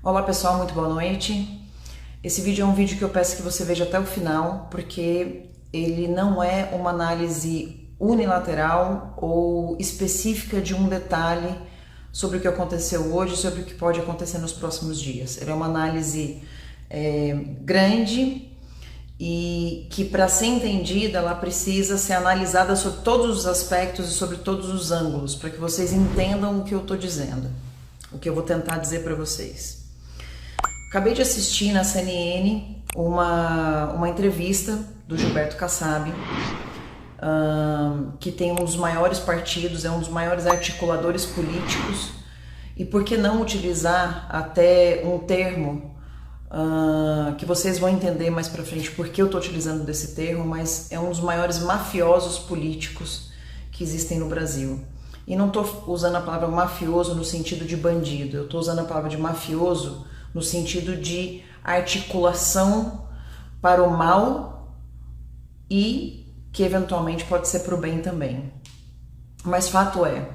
Olá pessoal, muito boa noite. Esse vídeo é um vídeo que eu peço que você veja até o final, porque ele não é uma análise unilateral ou específica de um detalhe sobre o que aconteceu hoje, sobre o que pode acontecer nos próximos dias. Ele é uma análise grande e que, para ser entendida, ela precisa ser analisada sobre todos os aspectos e sobre todos os ângulos, para que vocês entendam o que eu estou dizendo, o que eu vou tentar dizer para vocês. Acabei de assistir na CNN uma entrevista do Gilberto Kassab, que tem um dos maiores partidos, é um dos maiores articuladores políticos, e por que não utilizar até um termo que vocês vão entender mais pra frente porque eu tô utilizando desse termo, mas é um dos maiores mafiosos políticos que existem no Brasil. E não tô usando a palavra mafioso no sentido de bandido, eu tô usando a palavra de mafioso no sentido de articulação para o mal e que eventualmente pode ser para o bem também. Mas fato é,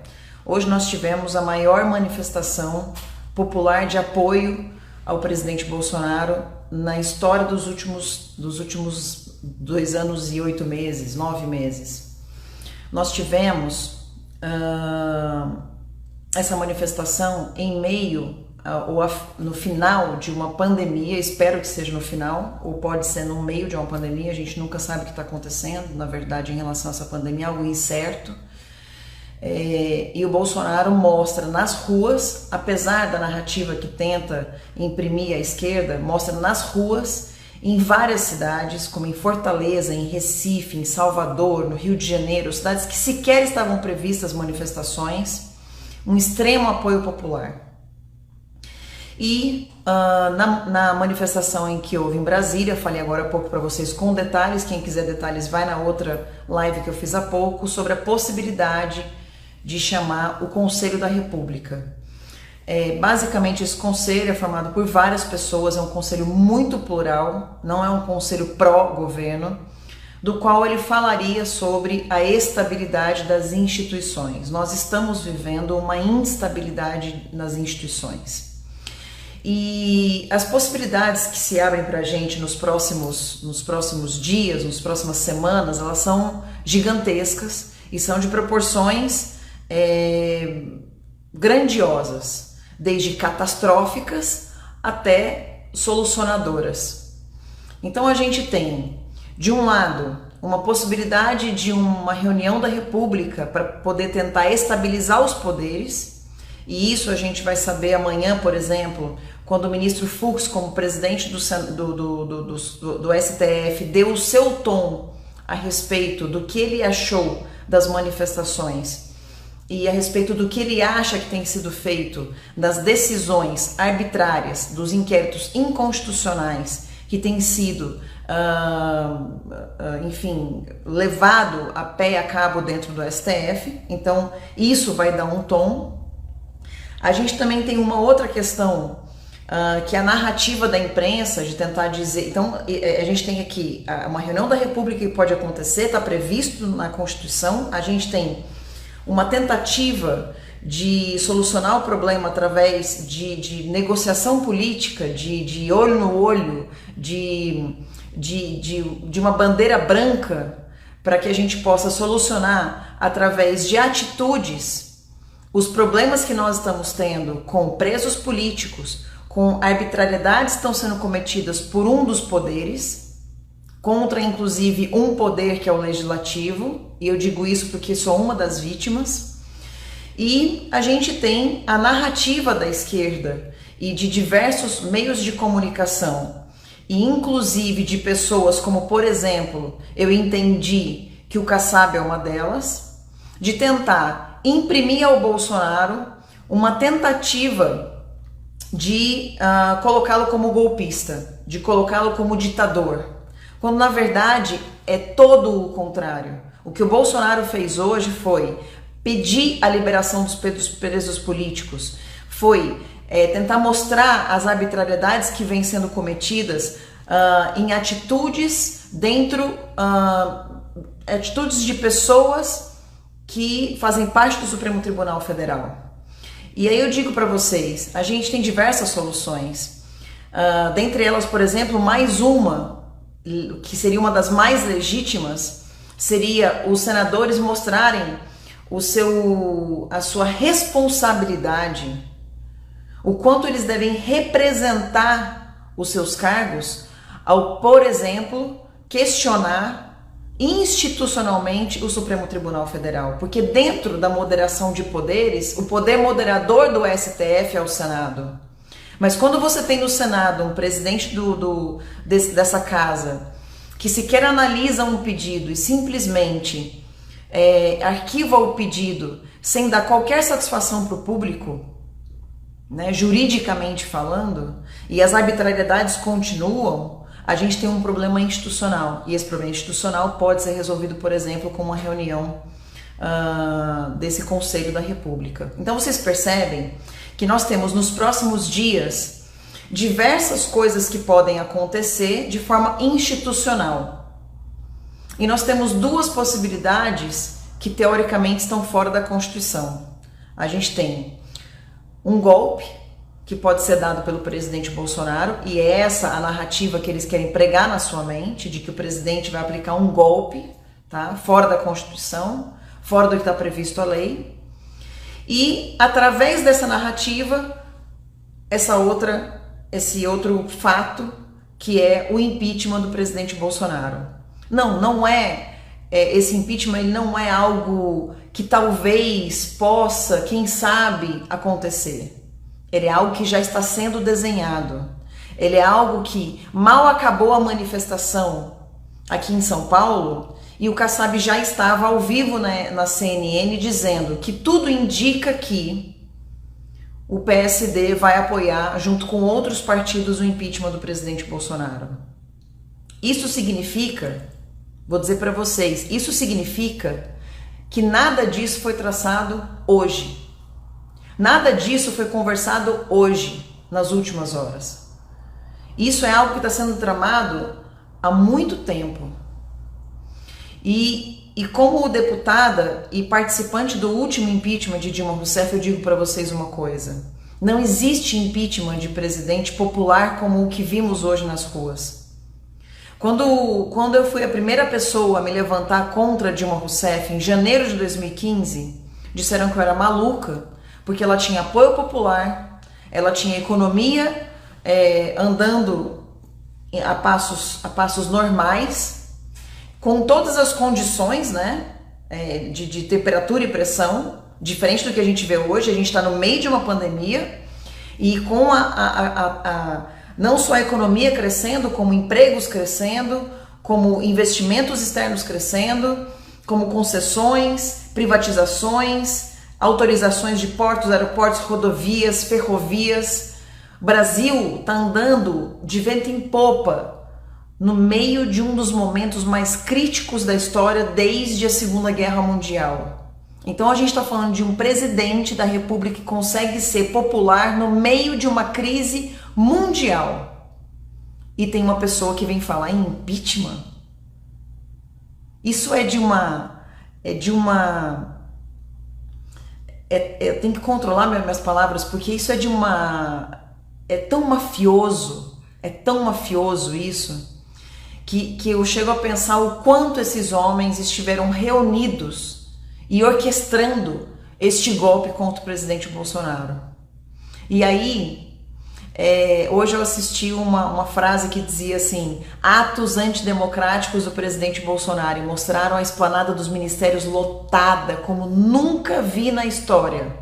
hoje nós tivemos a maior manifestação popular de apoio ao presidente Bolsonaro na história dos últimos 2 anos e 8 meses, 9 meses. Nós tivemos essa manifestação em meio ou no final de uma pandemia, espero que seja no final, ou pode ser no meio de uma pandemia, a gente nunca sabe o que está acontecendo, na verdade, em relação a essa pandemia, algo incerto. E o Bolsonaro mostra nas ruas, apesar da narrativa que tenta imprimir a esquerda, mostra nas ruas, em várias cidades, como em Fortaleza, em Recife, em Salvador, no Rio de Janeiro, cidades que sequer estavam previstas manifestações, um extremo apoio popular. E na manifestação em que houve em Brasília, falei agora há pouco para vocês com detalhes, quem quiser detalhes vai na outra live que eu fiz há pouco, sobre a possibilidade de chamar o Conselho da República. Basicamente esse conselho é formado por várias pessoas, é um conselho muito plural, não é um conselho pró-governo, do qual ele falaria sobre a estabilidade das instituições. Nós estamos vivendo uma instabilidade nas instituições. E as possibilidades que se abrem para a gente nos próximos dias, nas próximas semanas, elas são gigantescas e são de proporções grandiosas, desde catastróficas até solucionadoras. Então a gente tem, de um lado, uma possibilidade de uma reunião da República para poder tentar estabilizar os poderes, e isso a gente vai saber amanhã, por exemplo, quando o ministro Fux, como presidente do STF, deu o seu tom a respeito do que ele achou das manifestações e a respeito do que ele acha que tem sido feito, das decisões arbitrárias, dos inquéritos inconstitucionais que têm sido, enfim, levado a pé e a cabo dentro do STF. Então, isso vai dar um tom. A gente também tem uma outra questão, que é a narrativa da imprensa, de tentar dizer... Então, a gente tem aqui uma reunião da República que pode acontecer, está previsto na Constituição. A gente tem uma tentativa de solucionar o problema através de negociação política, de olho no olho, de uma bandeira branca, para que a gente possa solucionar através de atitudes os problemas que nós estamos tendo com presos políticos, com arbitrariedades que estão sendo cometidas por um dos poderes, contra inclusive um poder que é o legislativo, e eu digo isso porque sou uma das vítimas. E a gente tem a narrativa da esquerda e de diversos meios de comunicação, e inclusive de pessoas como, por exemplo, eu entendi que o Kassab é uma delas, de tentar imprimir ao Bolsonaro uma tentativa de colocá-lo como golpista, de colocá-lo como ditador, quando na verdade é todo o contrário. O que o Bolsonaro fez hoje foi pedir a liberação dos presos políticos, foi tentar mostrar as arbitrariedades que vêm sendo cometidas em atitudes atitudes de pessoas que fazem parte do Supremo Tribunal Federal. E aí eu digo para vocês, a gente tem diversas soluções. Dentre elas, por exemplo, mais uma, que seria uma das mais legítimas, seria os senadores mostrarem a sua responsabilidade, o quanto eles devem representar os seus cargos ao, por exemplo, questionar institucionalmente o Supremo Tribunal Federal, porque dentro da moderação de poderes, o poder moderador do STF é o Senado. Mas quando você tem no Senado um presidente dessa casa que sequer analisa um pedido e simplesmente arquiva o pedido sem dar qualquer satisfação para o público, né, juridicamente falando, e as arbitrariedades continuam, a gente tem um problema institucional. E esse problema institucional pode ser resolvido, por exemplo, com uma reunião desse Conselho da República. Então vocês percebem que nós temos nos próximos dias diversas coisas que podem acontecer de forma institucional. E nós temos duas possibilidades que teoricamente estão fora da Constituição. A gente tem um golpe que pode ser dado pelo presidente Bolsonaro, e é essa a narrativa que eles querem pregar na sua mente, de que o presidente vai aplicar um golpe, tá? Fora da Constituição, fora do que está previsto a lei. E através dessa narrativa, esse outro fato, que é o impeachment do presidente Bolsonaro. Não é esse impeachment, ele não é algo que talvez possa, quem sabe, acontecer. Ele é algo que já está sendo desenhado. Ele é algo que mal acabou a manifestação aqui em São Paulo e o Kassab já estava ao vivo na CNN dizendo que tudo indica que o PSD vai apoiar, junto com outros partidos, o impeachment do presidente Bolsonaro. Isso significa, vou dizer para vocês, isso significa que nada disso foi traçado hoje. Nada disso foi conversado hoje, nas últimas horas. Isso é algo que está sendo tramado há muito tempo. E como deputada e participante do último impeachment de Dilma Rousseff, eu digo para vocês uma coisa. Não existe impeachment de presidente popular como o que vimos hoje nas ruas. Quando eu fui a primeira pessoa a me levantar contra Dilma Rousseff, em janeiro de 2015, disseram que eu era maluca, porque ela tinha apoio popular, ela tinha economia andando a passos normais, com todas as condições, né, de temperatura e pressão, diferente do que a gente vê hoje. A gente está no meio de uma pandemia e com não só a economia crescendo, como empregos crescendo, como investimentos externos crescendo, como concessões, privatizações, autorizações de portos, aeroportos, rodovias, ferrovias. O Brasil está andando de vento em popa no meio de um dos momentos mais críticos da história desde a Segunda Guerra Mundial. Então a gente está falando de um presidente da República que consegue ser popular no meio de uma crise mundial. E tem uma pessoa que vem falar em impeachment. Isso eu tenho que controlar minhas palavras, porque isso é tão mafioso isso, que eu chego a pensar o quanto esses homens estiveram reunidos e orquestrando este golpe contra o presidente Bolsonaro. E aí, hoje eu assisti uma frase que dizia assim: atos antidemocráticos do presidente Bolsonaro, e mostraram a esplanada dos ministérios lotada como nunca vi na história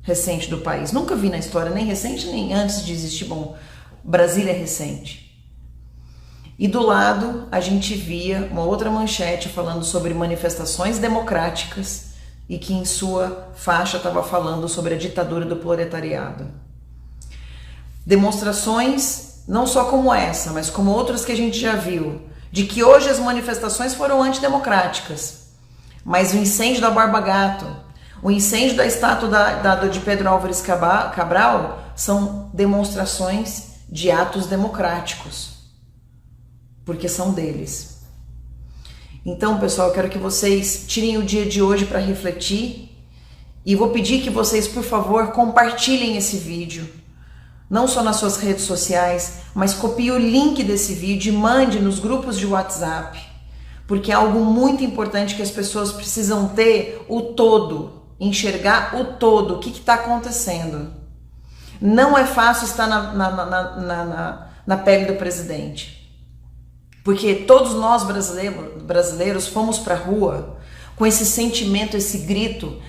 recente do país. Nunca vi na história, nem recente, nem antes de existir. Bom, Brasília é recente. E do lado a gente via uma outra manchete falando sobre manifestações democráticas e que em sua faixa estava falando sobre a ditadura do proletariado. Demonstrações não só como essa, mas como outras que a gente já viu, de que hoje as manifestações foram antidemocráticas, mas o incêndio da Borba Gato, o incêndio da estátua de Pedro Álvares Cabral são demonstrações de atos democráticos, porque são deles. Então, pessoal, eu quero que vocês tirem o dia de hoje para refletir E vou pedir que vocês, por favor, compartilhem esse vídeo, não só nas suas redes sociais, mas copie o link desse vídeo e mande nos grupos de WhatsApp, porque é algo muito importante que as pessoas precisam ter o todo, enxergar o todo, o que está acontecendo. Não é fácil estar na pele do presidente, porque todos nós brasileiros fomos para a rua com esse sentimento, esse grito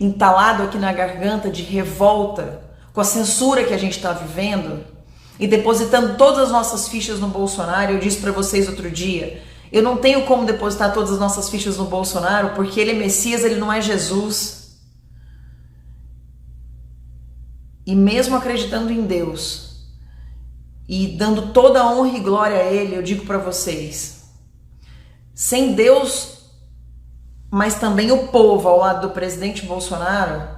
entalado aqui na garganta de revolta, com a censura que a gente está vivendo e depositando todas as nossas fichas no Bolsonaro. Eu disse para vocês outro dia, eu não tenho como depositar todas as nossas fichas no Bolsonaro, porque ele é Messias, ele não é Jesus. E mesmo acreditando em Deus e dando toda a honra e glória a Ele, eu digo para vocês, sem Deus, mas também o povo ao lado do presidente Bolsonaro,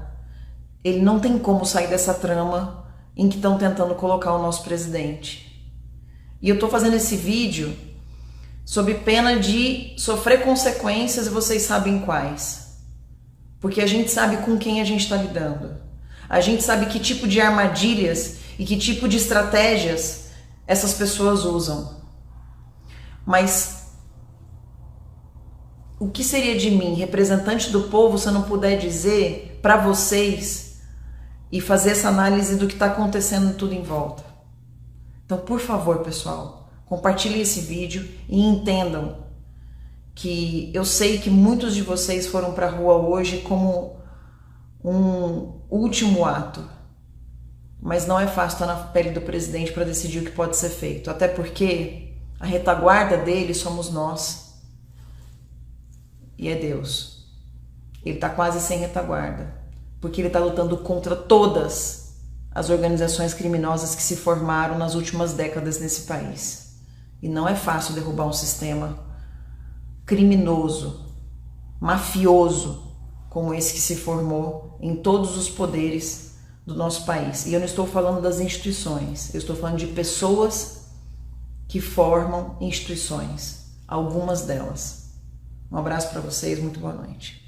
ele não tem como sair dessa trama em que estão tentando colocar o nosso presidente. E eu tô fazendo esse vídeo sob pena de sofrer consequências, e vocês sabem quais. Porque a gente sabe com quem a gente está lidando. A gente sabe que tipo de armadilhas e que tipo de estratégias essas pessoas usam. Mas o que seria de mim, representante do povo, se eu não puder dizer para vocês e fazer essa análise do que está acontecendo tudo em volta? Então, por favor, pessoal, compartilhem esse vídeo e entendam que eu sei que muitos de vocês foram para a rua hoje como um último ato, mas não é fácil estar na pele do presidente para decidir o que pode ser feito, até porque a retaguarda dele somos nós. E é Deus. Ele está quase sem retaguarda, porque ele está lutando contra todas as organizações criminosas que se formaram nas últimas décadas nesse país. E não é fácil derrubar um sistema criminoso, mafioso, como esse que se formou em todos os poderes do nosso país. E eu não estou falando das instituições, eu estou falando de pessoas que formam instituições, algumas delas. Um abraço para vocês, muito boa noite.